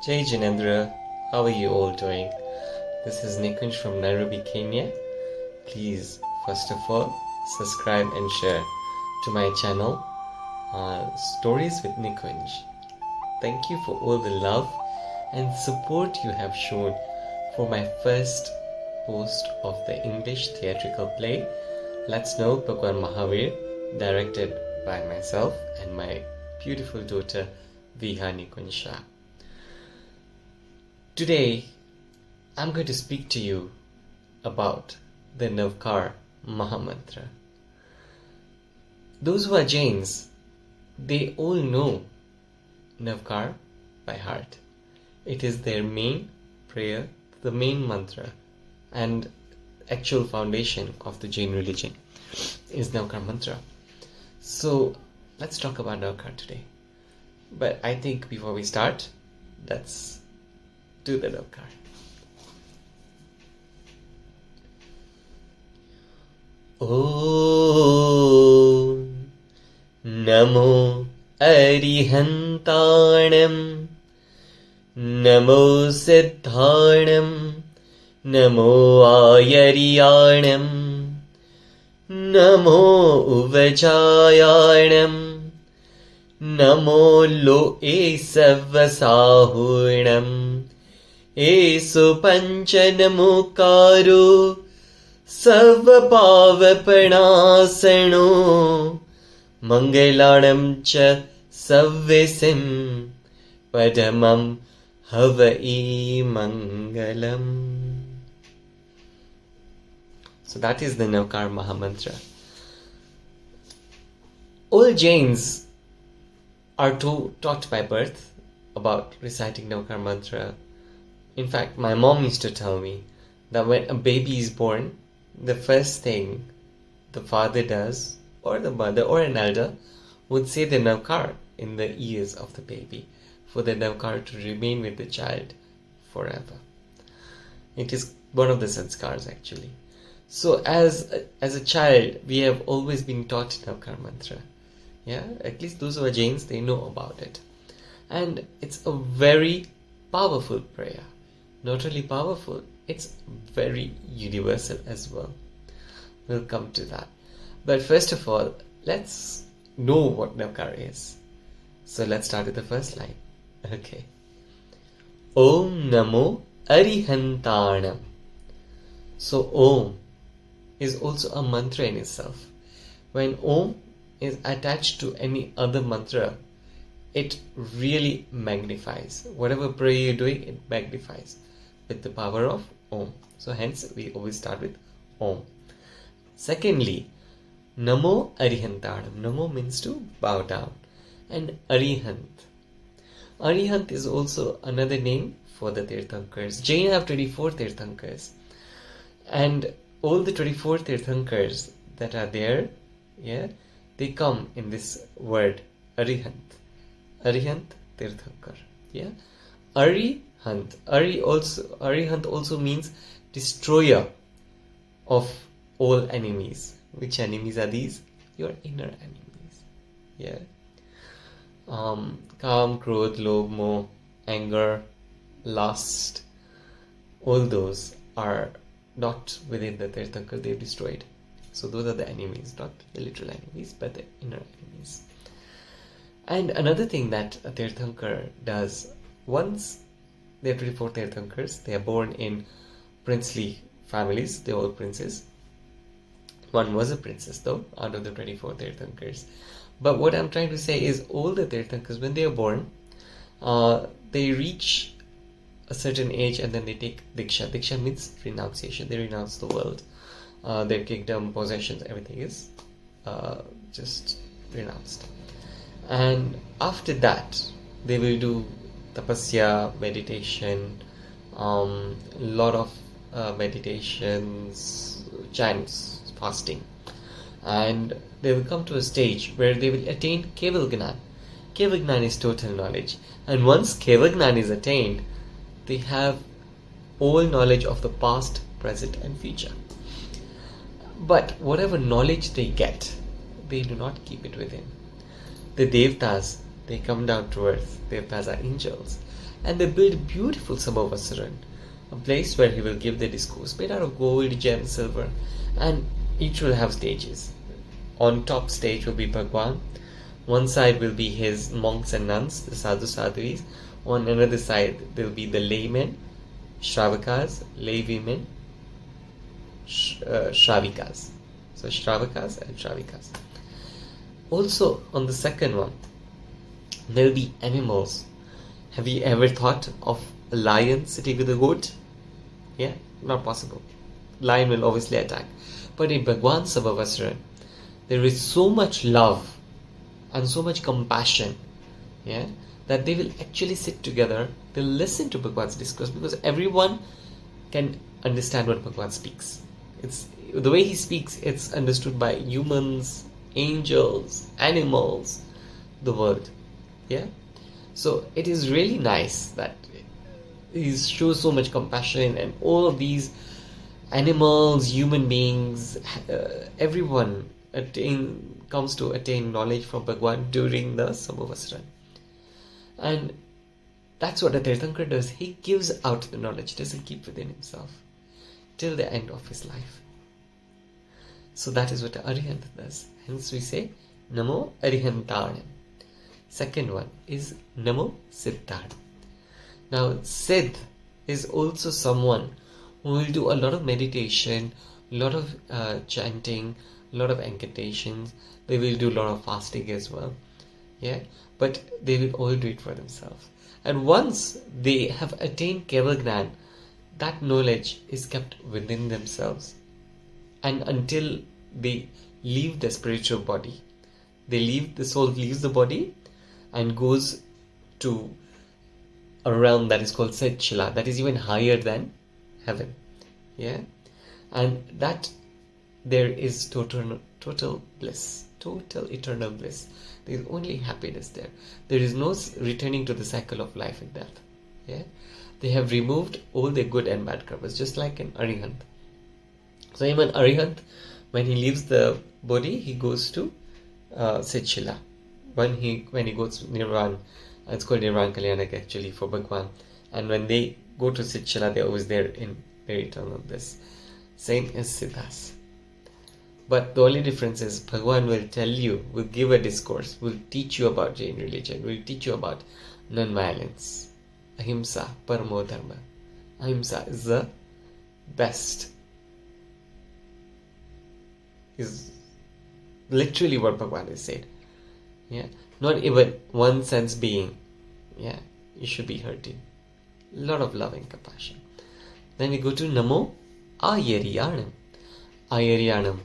Jai Jinendra, how are you all doing? This is Nikunj from Nairobi, Kenya. Please, first of all, subscribe and share to my channel, Stories with Nikunj. Thank you for all the love and support you have shown for my first post of the English theatrical play, Let's Know Bhagwan Mahavir, directed by myself and my beautiful daughter, Viha Nikunj. Today, I'm going to speak to you about the Navkar Mahamantra. Those who are Jains, they all know Navkar by heart. It is their main prayer, the main mantra, and actual foundation of the Jain religion is Navkar mantra. So let's talk about Navkar today. But I think before we start, let's do the Navkar. Om Namo Arihantanam Namo Siddhanam Namo Ayariyanam Namo Uvajayanam Namo Lo Esavasahunam Esu Panchanamukaro Savapavapanasano Mangalanam Cha Savvesim Padamam Havai Mangalam. So that is the Navkar Mahamantra. All Jains are taught by birth about reciting Navkar mantra. In fact, my mom used to tell me that when a baby is born, the first thing the father does, or the mother, or an elder, would say the Navkar in the ears of the baby for the Navkar to remain with the child forever. It is one of the sanskars actually. So as a child, we have always been taught Navkar mantra. Yeah, at least those who are Jains, they know about it. And it's a very powerful prayer. Not only powerful, it's very universal as well. We'll come to that. But first of all, let's know what Navkar is. So let's start with the first line. Okay. Om Namo Arihantanam. So Om is also a mantra in itself. When Om is attached to any other mantra, it really magnifies. Whatever prayer you're doing, it magnifies with the power of Om. So hence we always start with Om. Secondly, Namo Arihantanam. Namo means to bow down. And Arihant. Arihant is also another name for the Tirthankars. Jain have 24 Tirthankars. And all the 24 Tirthankars that are there, they come in this word Arihant. Arihant Tirthankar. Arihant. Arihant also means destroyer of all enemies. Which enemies are these? Your inner enemies. Kam, Krodh, Lobh, Moh, anger, lust, all those are not within the Tirthankar, they've destroyed. So those are the enemies, not the literal enemies, but the inner enemies. And another thing that a Tirthankar does, once there are 24 Tirthankars, they are born in princely families, they're all princes. One was a princess though, out of the 24 Tirthankars. But what I'm trying to say is all the Tirthankars, when they are born, they reach a certain age and then they take Diksha. Diksha means renunciation. They renounce the world. Their kingdom, possessions, everything is just renounced. And after that, they will do tapasya, meditation, lot of meditations, chants, fasting. And they will come to a stage where they will attain Keval Gnan. Keval Gnan is total knowledge. And once Keval Gnan is attained, they have all knowledge of the past, present and future. But whatever knowledge they get, they do not keep it within. The Devtas, They come down to earth, they pass are angels, and they build beautiful Samavasran, a place where he will give the discourse made out of gold, gem, silver, and each will have stages. On top stage will be Bhagwan. One side will be his monks and nuns, the sadhu sadhuis. On another side there will be the laymen, Shravakas, lay women, Shravikas. So Shravakas and Shravikas. Also on the second one, there will be animals. Have you ever thought of a lion sitting with a goat? Yeah, not possible. Lion will obviously attack. But in Bhagwan Sabhavasran, there is so much love and so much compassion, yeah, that they will actually sit together, they'll listen to Bhagwan's discourse, because everyone can understand what Bhagwan speaks. It's the way he speaks, it's understood by humans, angels, animals, the world. Yeah? So it is really nice that he shows so much compassion, and all of these animals, human beings, everyone comes to attain knowledge from Bhagwan during the Samavasran. And that's what a Tirthankar does. He gives out the knowledge, doesn't keep within himself till the end of his life. So that is what an Arihant does. Hence we say Namo Arihantanam. Second one is Namo Siddhan. Now Siddh is also someone who will do a lot of meditation, a lot of chanting, a lot of incantations. They will do a lot of fasting as well. Yeah, but they will all do it for themselves. And once they have attained Keval Gnan, that knowledge is kept within themselves. And until they leave the spiritual body, the soul leaves the body and goes to a realm that is called Sedchila, that is even higher than heaven. Yeah, and that there is total bliss, total eternal bliss. There is only happiness there. There is no returning to the cycle of life and death. Yeah, they have removed all their good and bad karmas, just like an Arihant. So even Arihant, when he leaves the body, he goes to Sedchila. When he goes to Nirvan, it's called Nirvan Kalyanak actually for Bhagwan. And when they go to Sedchila, they're always there in their eternal bliss. Same as Siddhas. But the only difference is Bhagwan will tell you, will give a discourse, will teach you about Jain religion, will teach you about non-violence. Ahimsa, Paramo Dharma. Ahimsa is the best. Is literally what Bhagwan has said. Yeah, not even one sense being. Yeah, you should be hurting. A lot of love and compassion. Then we go to Namo Ayariyanam. Ayariyanam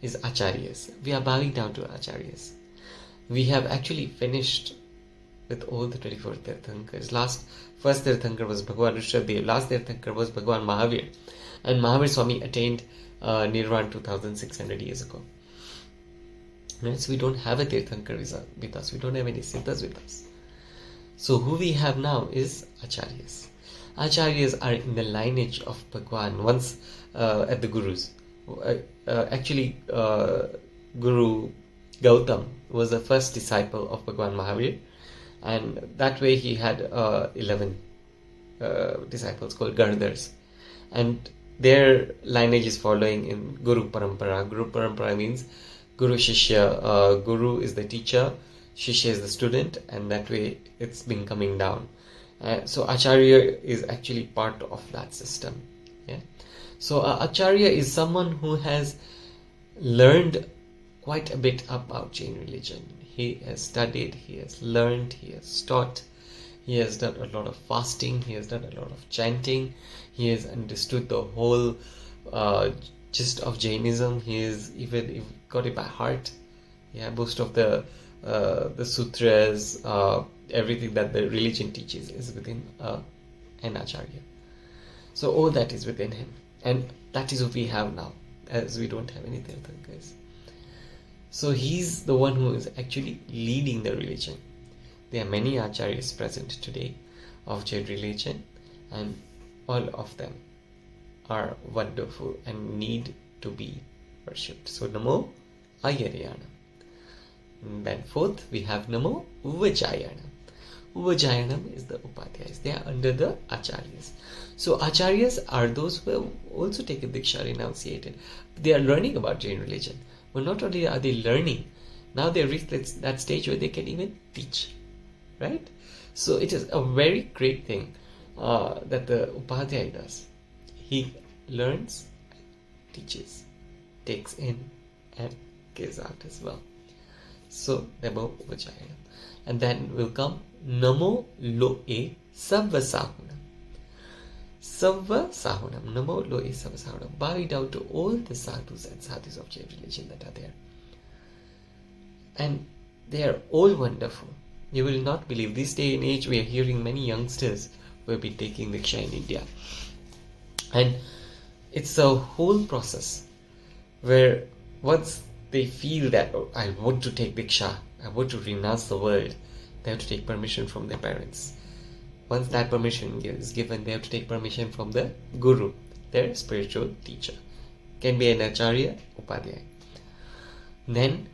is Acharyas. We are bowing down to Acharyas. We have actually finished with all the 24 Tirthankars. First Tirthankar was Bhagwan Rishabdev. Last Tirthankar was Bhagwan Mahavir. And Mahavir Swami attained Nirvana 2600 years ago. Right? So we don't have a Tirthankar with us. We don't have any Siddhas with us. So who we have now is Acharyas. Acharyas are in the lineage of Bhagwan once at the Gurus. Guru Gautam was the first disciple of Bhagwan Mahavir, and that way he had 11 disciples called Gardhars, and their lineage is following in Guru Parampara. Guru Parampara means Guru Shishya. Guru is the teacher, Shishya is the student, and that way it's been coming down. So Acharya is actually part of that system. Yeah. So Acharya is someone who has learned quite a bit about Jain religion. He has studied, he has learned, he has taught, he has done a lot of fasting, he has done a lot of chanting, he has understood the whole gist of Jainism. He has even got it by heart. Yeah, most of the sutras, everything that the religion teaches is within an Acharya. So all that is within him. And that is what we have now, as we don't have any Tirthankars. So he's the one who is actually leading the religion. There are many Acharyas present today of Jain religion, and all of them are wonderful and need to be worshipped. So Namo Ayaryanam. And then fourth, we have Namo Vajayanam. Vajayanam is the Upadhyayas. They are under the Acharyas. So Acharyas are those who have also taken Diksha, renunciated. They are learning about Jain religion. But not only are they learning, now they reach that stage where they can even teach. Right? So it is a very great thing that the Upadhyaya does. He learns, teaches, takes in, and gives out as well. So Namo Vajayanam. And then will come Namo Loe Savvasahunam. Savvasahunam. Namo Loe Savvasahunam. Bow down to all the sadhus and sadhus of Jain religion that are there. And they are all wonderful. You will not believe, this day and age we are hearing many youngsters who have been taking Diksha in India. And it's a whole process where once they feel that, oh, I want to take Diksha, I want to renounce the world, they have to take permission from their parents. Once that permission is given, they have to take permission from the Guru, their spiritual teacher. Can be an Acharya, Upadhyaya. Then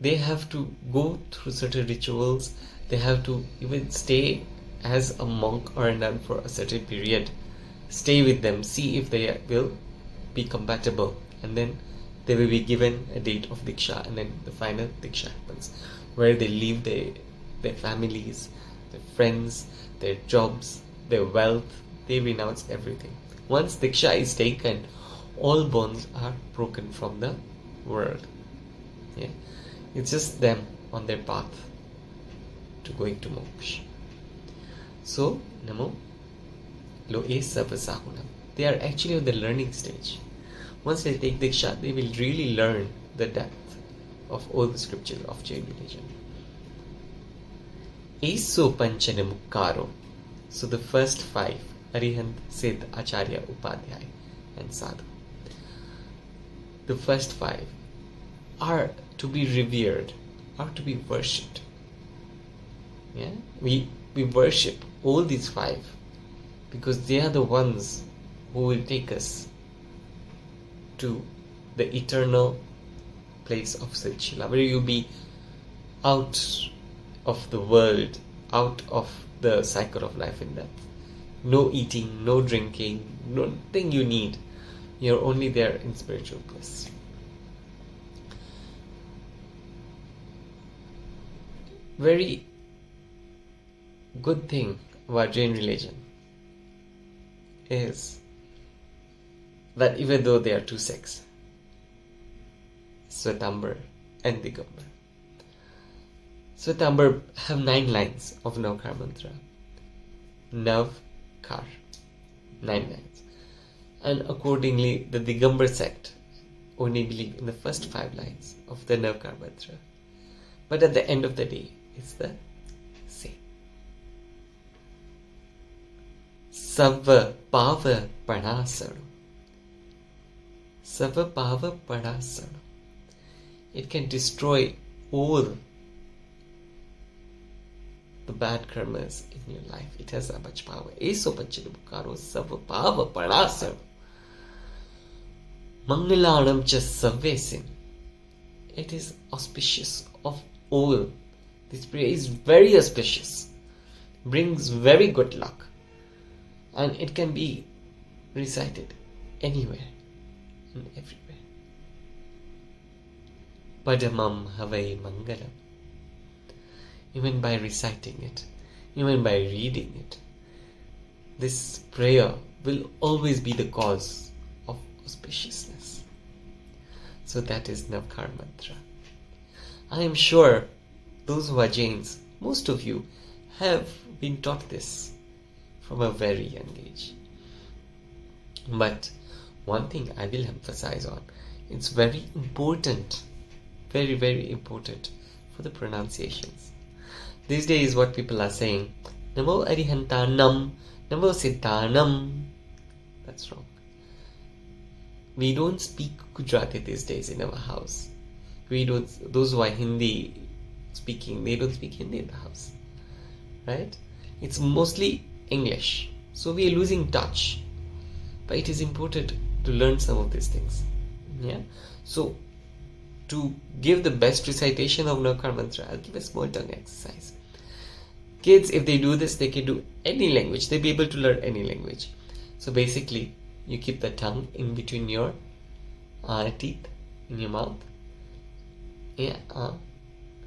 they have to go through certain rituals. They have to even stay as a monk or a nun for a certain period. Stay with them, see if they will be compatible, and then they will be given a date of Diksha, and then the final Diksha happens, where they leave their families, their friends, their jobs, their wealth. They renounce everything. Once Diksha is taken, all bonds are broken from the world. Yeah? It's just them on their path to going to moksha. So, Namo Loe Savvasahunam. They are actually on the learning stage. Once they take Diksha, they will really learn the depth of all the scriptures of Jain religion. Eso Panchana Mukkaro. So the first five, Arihant, Siddh, Acharya, Upadhyaya and Sadhu. The first five are to be revered, are to be worshipped. Yeah? We worship all these five because they are the ones who will take us to the eternal place of Siddhshila, where you'll be out of the world, out of the cycle of life and death. No eating, no drinking, nothing you need. You're only there in spiritual bliss. Very good thing about Jain religion is that even though there are two sects, Swetambar and Digambar, Swetambar have 9 lines of Navkar mantra. Navkar. 9 lines. And accordingly, the Digambar sect only believe in the first 5 lines of the Navkar mantra. But at the end of the day, it's the same. Sava Pava Panasana. Sava Pava Panasana. It can destroy all the bad karmas in your life. It has that much power. Eso Panchana Mukkaro Sava Pava Panasana. Mangalanam cha Savesim. It is auspicious of all. This prayer is very auspicious, brings very good luck, and it can be recited anywhere and everywhere. Padamam Havai Mangalam. Even by reciting it, even by reading it, this prayer will always be the cause of auspiciousness. So that is Navkar mantra. I am sure those who are Jains, most of you, have been taught this from a very young age. But one thing I will emphasize on, it's very important, very, very important for the pronunciations. These days what people are saying, Namo Arihantanam, Namo Siddhanam. That's wrong. We don't speak Gujarati these days in our house. Those who are Hindi speaking, they don't speak Hindi in the house. Right? It's mostly English. So we are losing touch. But it is important to learn some of these things. Yeah? So to give the best recitation of Navkar mantra, I'll give a small tongue exercise. Kids, if they do this, they can do any language. They'll be able to learn any language. So basically, you keep the tongue in between your teeth in your mouth. Yeah,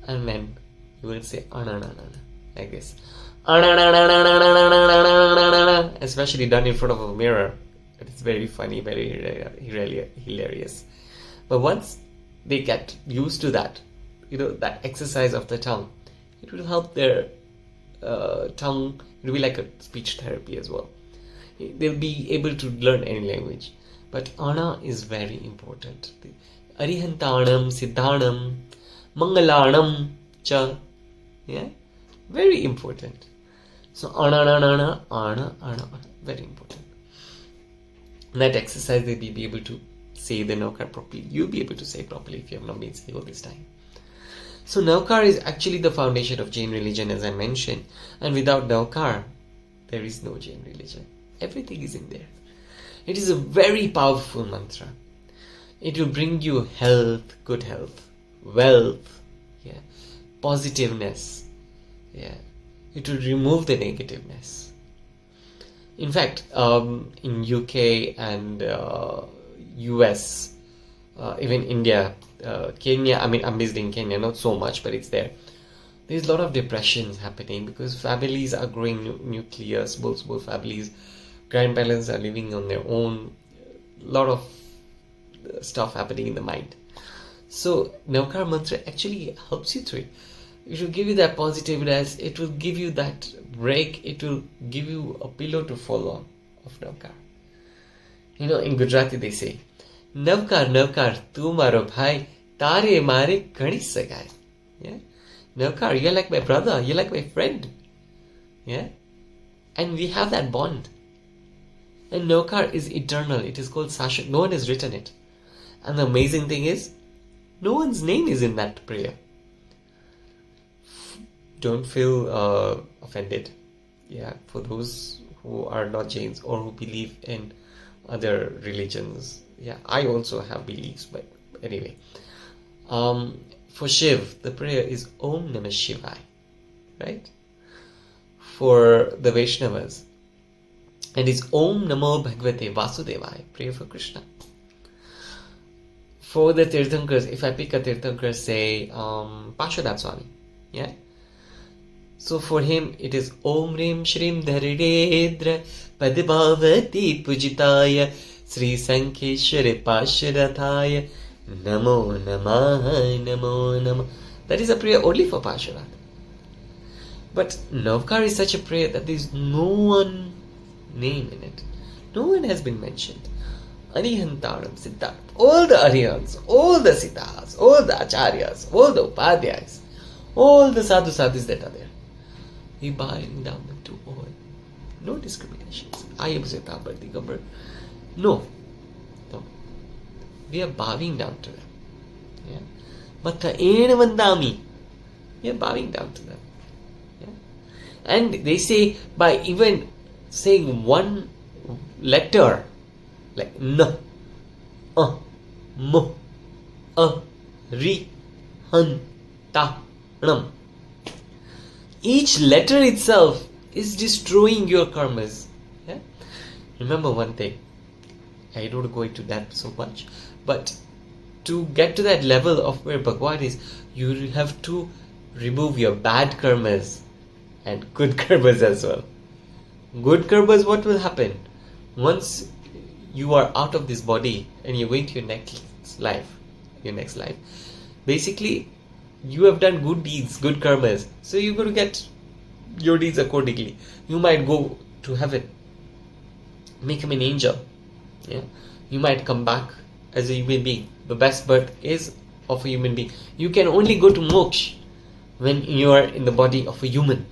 and then you will say like this. Especially done in front of a mirror. It's very funny, very hilarious. But once they get used to that, that exercise of the tongue, it will help their tongue. It will be like a speech therapy as well. They'll be able to learn any language. But ana is very important. Arihantanam, siddhanam, mangalanam cha. Yeah, very important. So ana, very important. That exercise they'll be able to say the Navkar properly. You'll be able to say it properly if you have not been saying all this time. So Navkar is actually the foundation of Jain religion, as I mentioned. And without Navkar, there is no Jain religion. Everything is in there. It is a very powerful mantra. It will bring you health, good health, wealth, positiveness. It will remove the negativeness. In fact, in UK and US, even India, Kenya, I'm based in Kenya, not so much, but it's there. There's a lot of depressions happening because families are growing nucleus, both families. Grandparents are living on their own. A lot of stuff happening in the mind. So Navkar mantra actually helps you through it. It will give you that positiveness. It will give you that break. It will give you a pillow to fall on of Navkar. In Gujarati they say, Navkar, tu maro bhai, tare mare ghani sagai. Navkar, you're like my brother. You're like my friend. And we have that bond. And Navkar is eternal. It is called Sashak. No one has written it. And the amazing thing is, no one's name is in that prayer. Don't feel offended. For those who are not Jains or who believe in other religions. I also have beliefs, but anyway. For Shiv, the prayer is Om Namah Shivaya. Right? For the Vaishnavas, and it's Om Namo Bhagavate Vasudevaya. Pray for Krishna. For the Tirthankars, if I pick a Tirthankar, say Pashudat Swami. So for him, it is Om Rim Shrim Dharidedra Padibhavati Pujitaya Sri Sankeshwari Pashurathaya Namo Namah Namo Namah. That is a prayer only for Pashurat. But Navkar is such a prayer that there is no one name in it. No one has been mentioned. Arihantaram Siddharth. All the Arihants, all the Siddhas, all the Acharyas, all the Upadhyayas, all the sadhus that are there. We bowing down to all. No discriminations. I am Siddharth Digambar. No. We are bowing down to them. Matha Ena Vandami. We are bowing down to them. And they say by even saying one letter, like N, M, Ri, Han, Ta, Nam. Each letter itself is destroying your karmas. Remember one thing. I don't go into that so much. But to get to that level of where Bhagwan is, you have to remove your bad karmas and good karmas as well. Good karmas, what will happen? Once you are out of this body and you're going to your next life, basically you have done good deeds, good karmas, so you're going to get your deeds accordingly. You might go to heaven, become an angel. You might come back as a human being. The best birth is of a human being. You can only go to moksha when you are in the body of a human.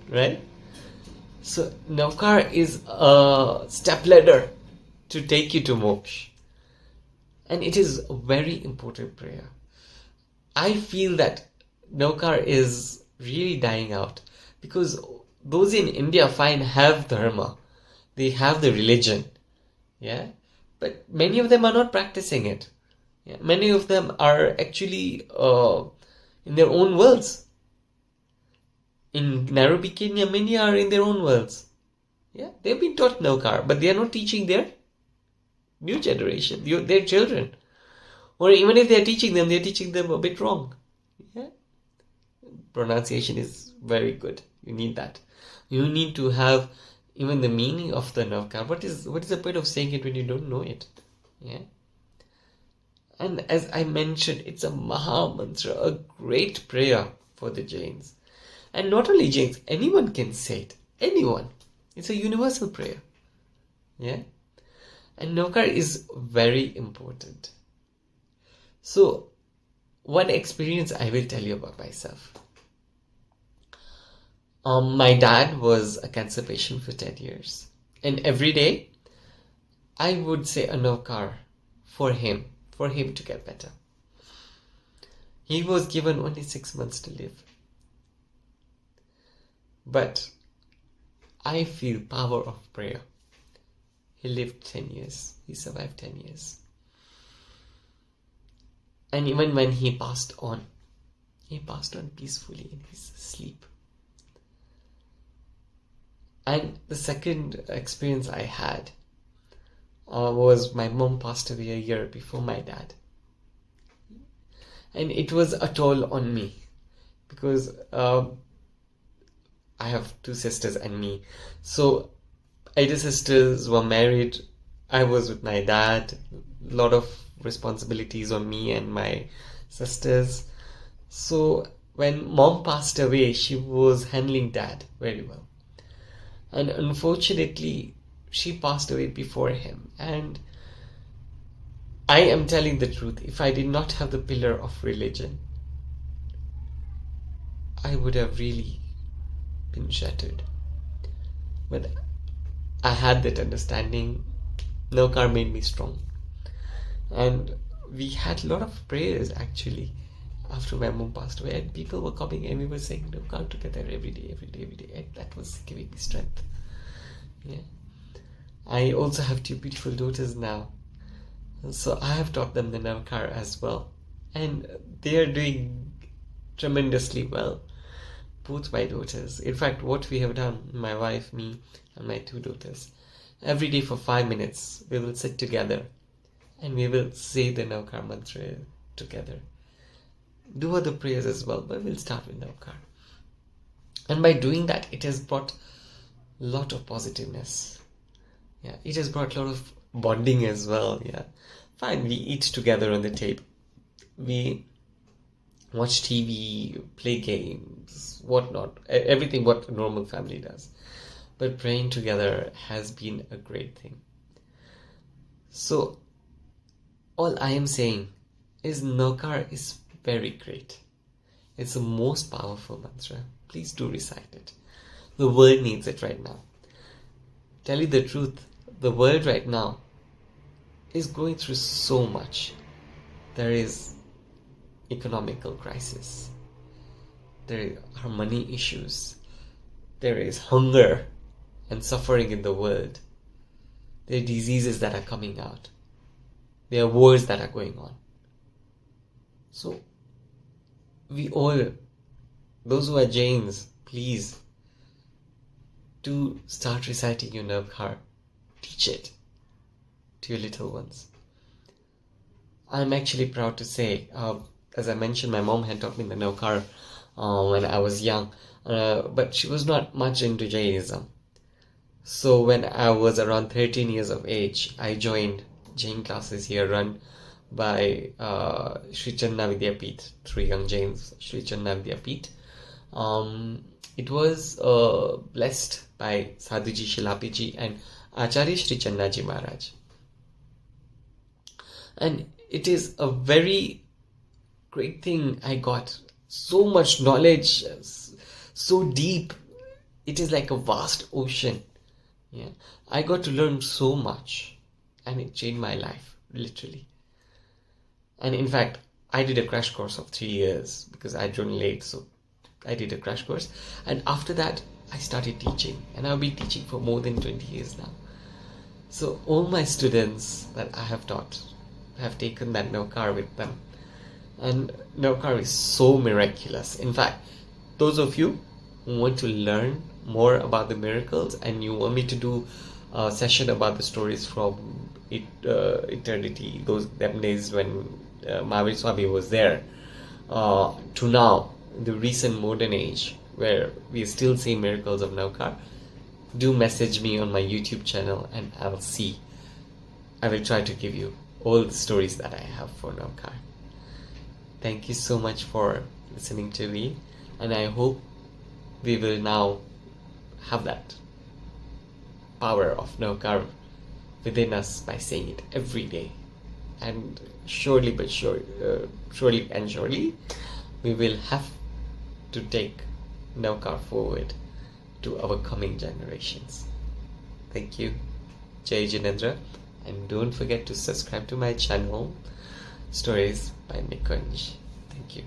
Right? So Navkar is a step ladder to take you to moksha. And it is a very important prayer. I feel that Navkar is really dying out because those in India have dharma. They have the religion. But many of them are not practicing it. Yeah, many of them are actually in their own worlds. In Nairobi, Kenya, many are in their own worlds. Yeah, they've been taught Navkar, but they are not teaching their new generation, their children. Or even if they are teaching them a bit wrong. Yeah, pronunciation is very good. You need that. You need to have even the meaning of the Navkar. What is the point of saying it when you don't know it? Yeah. And as I mentioned, it's a Maha Mantra, a great prayer for the Jains. And not only Jains, anyone can say it. Anyone. It's a universal prayer. Yeah. And Navkar is very important. So, one experience I will tell you about myself. My dad was a cancer patient for 10 years. And every day, I would say a Navkar for him to get better. He was given only 6 months to live. But I feel power of prayer. He lived 10 years. He survived 10 years. And even when he passed on peacefully in his sleep. And the second experience I had was my mom passed away a year before my dad. And it was a toll on me because I have two sisters and me. So elder sisters were married. I was with my dad. A lot of responsibilities on me and my sisters. So when mom passed away, she was handling dad very well. And unfortunately, she passed away before him. And I am telling the truth, if I did not have the pillar of religion, I would have really been shattered. But I had that understanding. Navkar made me strong. And we had a lot of prayers actually after my mom passed away, and people were coming and we were saying Navkar together every day, and that was giving me strength. Yeah. I also have two beautiful daughters now, so I have taught them the Navkar as well, and they are doing tremendously well, both my daughters. In fact, what we have done, my wife, me and my two daughters, every day for 5 minutes we will sit together and we will say the Navkar mantra together. Do other prayers as well, but we'll start with Navkar. And by doing that, it has brought a lot of positiveness. Yeah, it has brought a lot of bonding as well. Yeah, fine. We eat together on the table. We watch TV, play games, whatnot. Everything what a normal family does. But praying together has been a great thing. So, all I am saying is Navkar is very great. It's the most powerful mantra. Please do recite it. The world needs it right now. Tell you the truth, the world right now is going through so much. There is economical crisis. There are money issues. There is hunger and suffering in the world. There are diseases that are coming out. There are wars that are going on. So, we all, those who are Jains, please do start reciting your Navkar. Teach it to your little ones. I'm actually proud to say, as I mentioned, my mom had taught me the Navkar when I was young, but she was not much into Jainism. So when I was around 13 years of age, I joined Jain classes here run by Sri Channa Vidyapeeth, through young Jains, Sri Channa Vidyapeeth. It was blessed by Sadhuji Shilapiji and Acharya Sri Channaji Maharaj. And it is a very great thing I got. So much knowledge, so deep. It is like a vast ocean. Yeah, I got to learn so much, and it changed my life, literally. And in fact, I did a crash course of 3 years because I joined late, so I did a crash course. And after that, I started teaching, and I've been teaching for more than 20 years now. So all my students that I have taught, have taken that Navkar with them. And Navkar is so miraculous. In fact, those of you who want to learn more about the miracles and you want me to do a session about the stories from eternity, them days when Mahavir Swami was there, to now, the recent modern age where we still see miracles of Navkar, do message me on my YouTube channel and I will try to give you all the stories that I have for Navkar. Thank you so much for listening to me, and I hope we will now have that power of Navkar within us by saying it every day. And surely and surely, we will have to take Navkar forward to our coming generations. Thank you. Jai Jinendra. And don't forget to subscribe to my channel, Stories by Nikunj. Thank you.